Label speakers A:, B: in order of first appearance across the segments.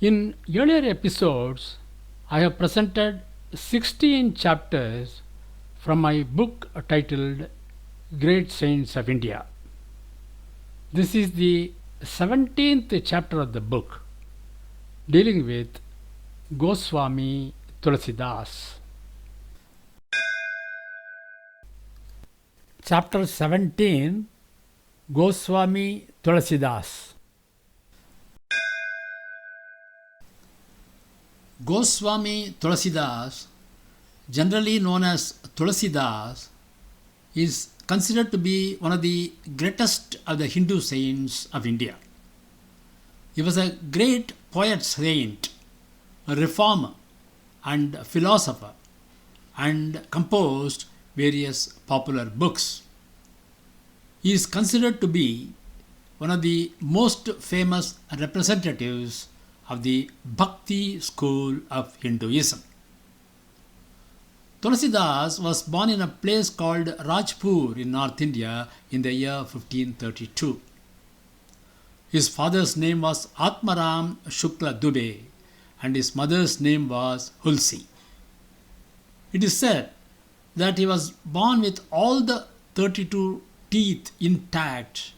A: In earlier episodes, I have presented 16 chapters from my book titled Great Saints of India. This is the 17th chapter of the book dealing with Goswamy Tulsidas. Chapter 17, Goswamy Tulsidas. Goswamy Tulsidas, generally known as Tulsidas, is considered to be one of the greatest of the Hindu saints of India. He was a great poet saint, a reformer, and philosopher, and composed various popular books. He is considered to be one of the most famous representatives of the Bhakti school of Hinduism. Tulsidas was born in a place called Rajpur in North India in the year 1532. His father's name was Atmaram Shukla Dubey and his mother's name was Hulsi. It is said that he was born with all the 32 teeth intact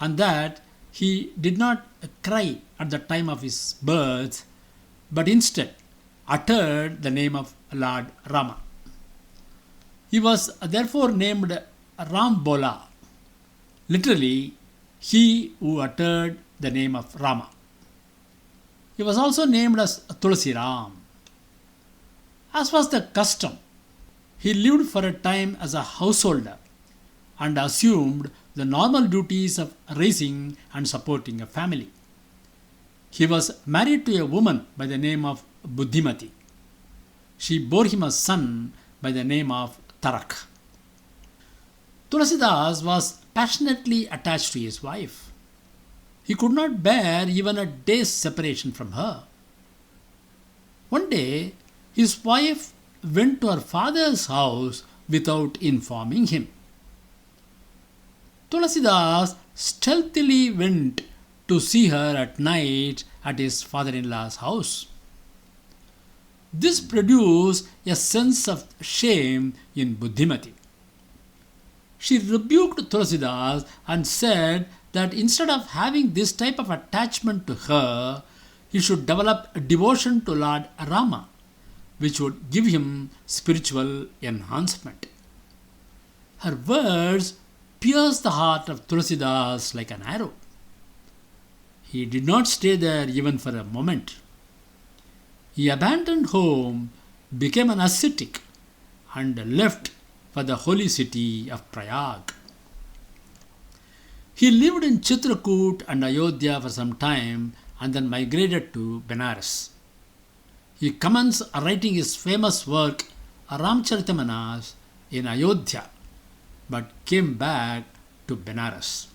A: and that he did not cry at the time of his birth but instead uttered the name of Lord Rama. He was therefore named Ram Bola, literally, he who uttered the name of Rama. He was also named as Tulsi Ram. As was the custom, he lived for a time as a householder and assumed the normal duties of raising and supporting a family. He was married to a woman by the name of Buddhimati. She bore him a son by the name of Tarak. Tulsidas was passionately attached to his wife. He could not bear even a day's separation from her. One day, his wife went to her father's house without informing him. Tulsidas stealthily went to see her at night at his father-in-law's house. This produced a sense of shame in Buddhimati. She rebuked Tulsidas and said that instead of having this type of attachment to her, he should develop a devotion to Lord Rama, which would give him spiritual enhancement. Her words pierced the heart of Tulsidas like an arrow. He did not stay there even for a moment. He abandoned home, became an ascetic, and left for the holy city of Prayag. He lived in Chitrakoot and Ayodhya for some time and then migrated to Benares. He commenced writing his famous work Ramcharitamanas in Ayodhya but came back to Benares.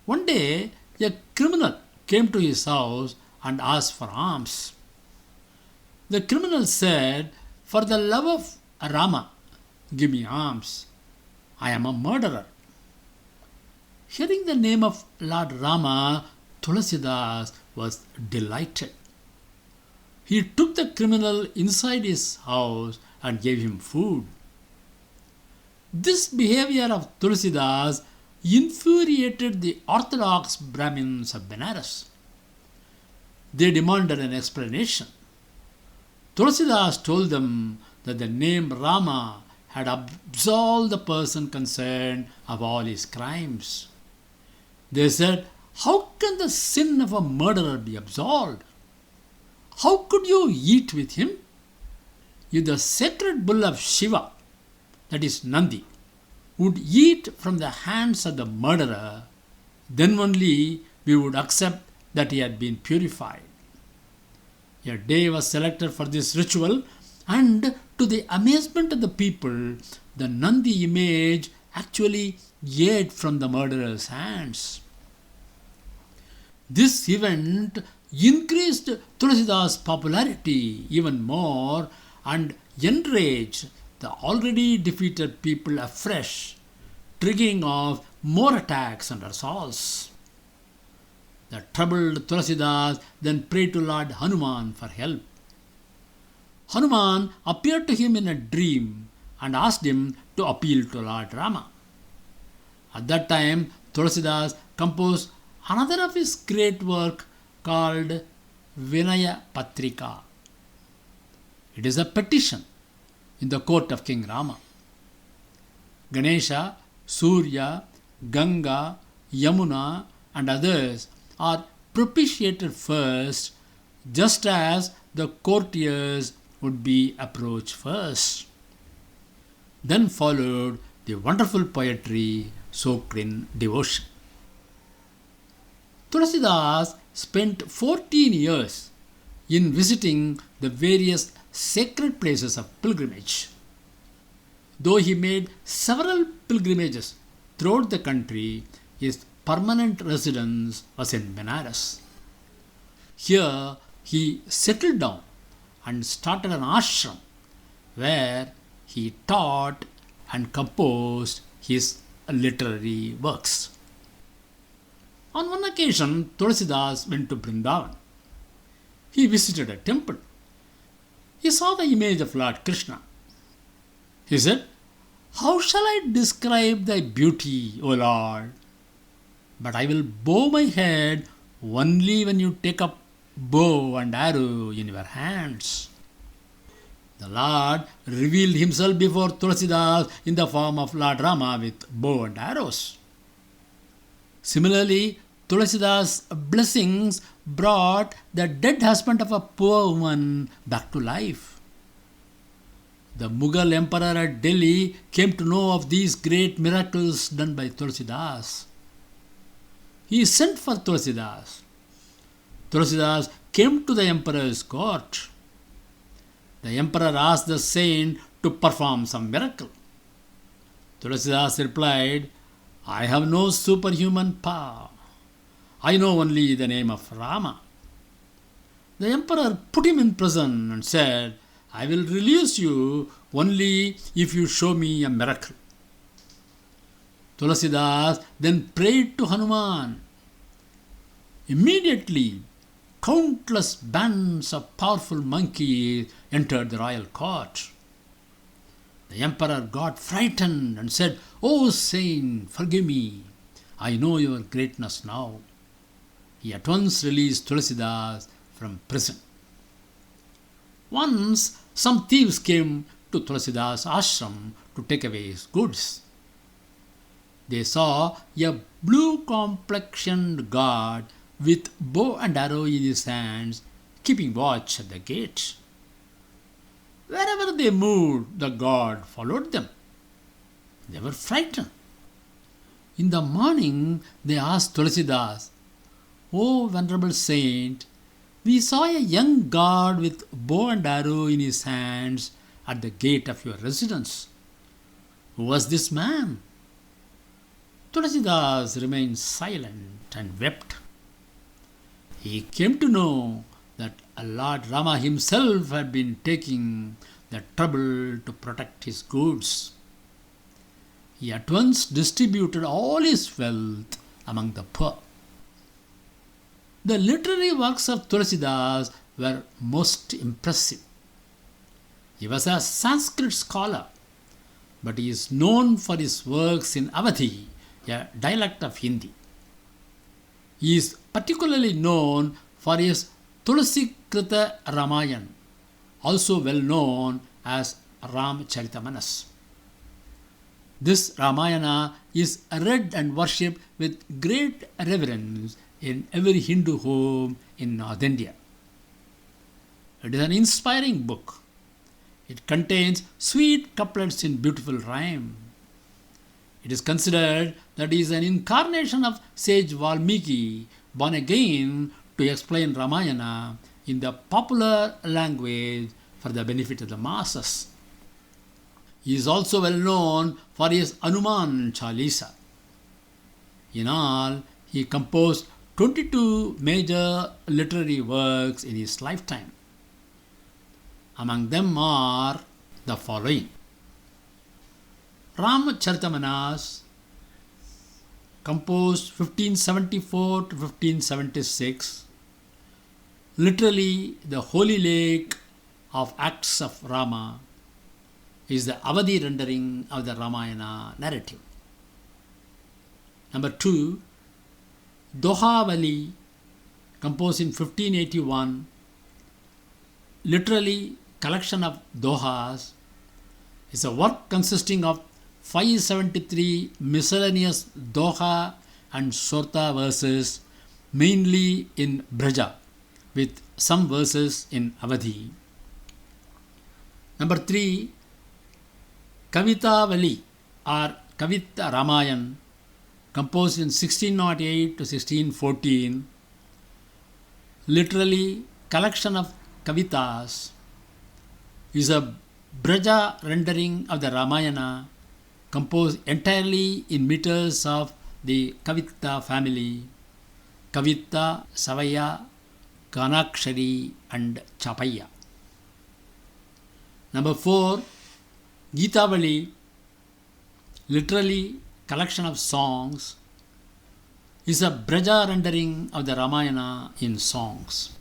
A: One day, a criminal came to his house and asked for alms. The criminal said, "For the love of Rama, give me alms. I am a murderer." Hearing the name of Lord Rama, Tulsidas was delighted. He took the criminal inside his house and gave him food. This behavior of Tulsidas infuriated the orthodox Brahmins of Benares. They demanded an explanation. Tulsidas told them that the name Rama had absolved the person concerned of all his crimes. They said, "How can the sin of a murderer be absolved? How could you eat with him? If the sacred bull of Shiva, that is Nandi, would eat from the hands of the murderer, then only we would accept that he had been purified." A day was selected for this ritual, and to the amazement of the people, the Nandi image actually ate from the murderer's hands. This event increased Tulsidas' popularity even more and enraged the already defeated people afresh, triggering off more attacks and assaults. The troubled Tulsidas then prayed to Lord Hanuman for help. Hanuman appeared to him in a dream and asked him to appeal to Lord Rama. At that time, Tulsidas composed another of his great work called Vinaya Patrika. It is a petition in the court of King Rama. Ganesha, Surya, Ganga, Yamuna and others are propitiated first, just as the courtiers would be approached first. Then followed the wonderful poetry soaked in devotion. Tulsidas spent 14 years in visiting the various sacred places of pilgrimage. Though he made several pilgrimages throughout the country, his permanent residence was in Benares. Here he settled down and started an ashram where he taught and composed his literary works. On one occasion, Tulsidas went to Vrindavan. He visited a temple. He saw the image of Lord Krishna. He said, "How shall I describe thy beauty, O Lord? But I will bow my head only when you take up bow and arrow in your hands." The Lord revealed himself before Tulsidas in the form of Lord Rama with bow and arrows. Similarly, Tulsidas' blessings brought the dead husband of a poor woman back to life. The Mughal emperor at Delhi came to know of these great miracles done by Tulsidas. He sent for Tulsidas. Tulsidas came to the emperor's court. The emperor asked the saint to perform some miracle. Tulsidas replied, "I have no superhuman power. I know only the name of Rama." The emperor put him in prison and said, "I will release you only if you show me a miracle." Tulsidas then prayed to Hanuman. Immediately, countless bands of powerful monkeys entered the royal court. The emperor got frightened and said, "O saint, forgive me. I know your greatness now." He at once released Tulsidas from prison. Once, some thieves came to Tulsidas' ashram to take away his goods. They saw a blue-complexioned god with bow and arrow in his hands, keeping watch at the gate. Wherever they moved, the god followed them. They were frightened. In the morning, they asked Tulsidas, "O venerable saint, we saw a young god with bow and arrow in his hands at the gate of your residence. Who was this man?" Tulsidas remained silent and wept. He came to know that Lord Rama himself had been taking the trouble to protect his goods. He at once distributed all his wealth among the poor. The literary works of Tulsidas were most impressive. He was a Sanskrit scholar, but he is known for his works in Awadhi, a dialect of Hindi. He is particularly known for his Tulsikrita Ramayan, also well known as Ramcharitamanas. This Ramayana is read and worshipped with great reverence in every Hindu home in North India. It is an inspiring book. It contains sweet couplets in beautiful rhyme. It is considered that he is an incarnation of sage Valmiki, born again to explain Ramayana in the popular language for the benefit of the masses. He is also well known for his Hanuman Chalisa. In all, he composed 22 major literary works in his lifetime. Among them are the following: Ramcharitamanas, composed 1574 to 1576. Literally, the holy lake of acts of Rama is the Avadi rendering of the Ramayana narrative. Number 2, Dohavali, composed in 1581, literally collection of dohas, is a work consisting of 573 miscellaneous doha and sorta verses, mainly in Braja, with some verses in Avadhi. Number 3, Kavitavali or Kavita Ramayan, composed in 1608 to 1614, literally collection of kavitas, is a Braja rendering of the Ramayana, composed entirely in meters of the Kavita family: Kavita, Savaya, Ganakshari and Chapaya. Number 4, Geetavali, literally collection of songs, is a Braja rendering of the Ramayana in songs.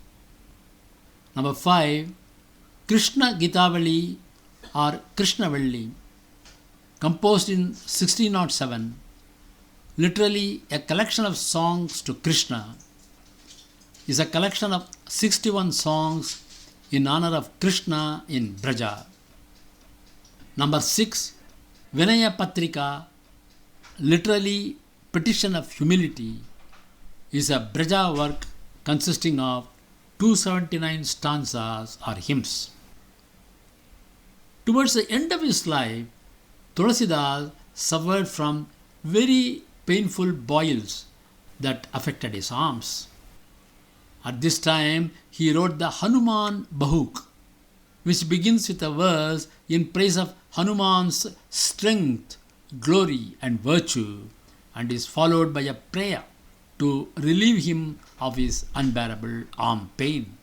A: Number 5, Krishna Geetavali or Krishnavalli, composed in 1607, literally a collection of songs to Krishna, is a collection of 61 songs in honor of Krishna in Braja. Number 6, Vinaya Patrika, literally petition of humility, is a Braja work consisting of 279 stanzas or hymns. Towards the end of his life, Tulsidas suffered from very painful boils that affected his arms. At this time, he wrote the Hanuman Bahuk, which begins with a verse in praise of Hanuman's strength, glory and virtue, and is followed by a prayer to relieve him of his unbearable arm pain.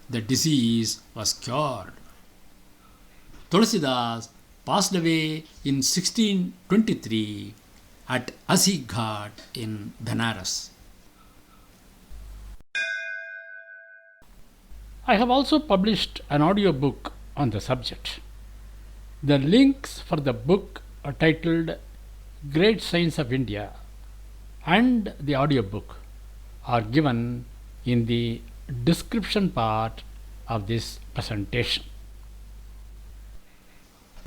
A: The disease was cured. Tulsidas passed away in 1623 at Asi Ghat in Benares. I have also published an audio book on the subject. The links for the book are titled Great Science of India and the audio book are given in the description part of this presentation.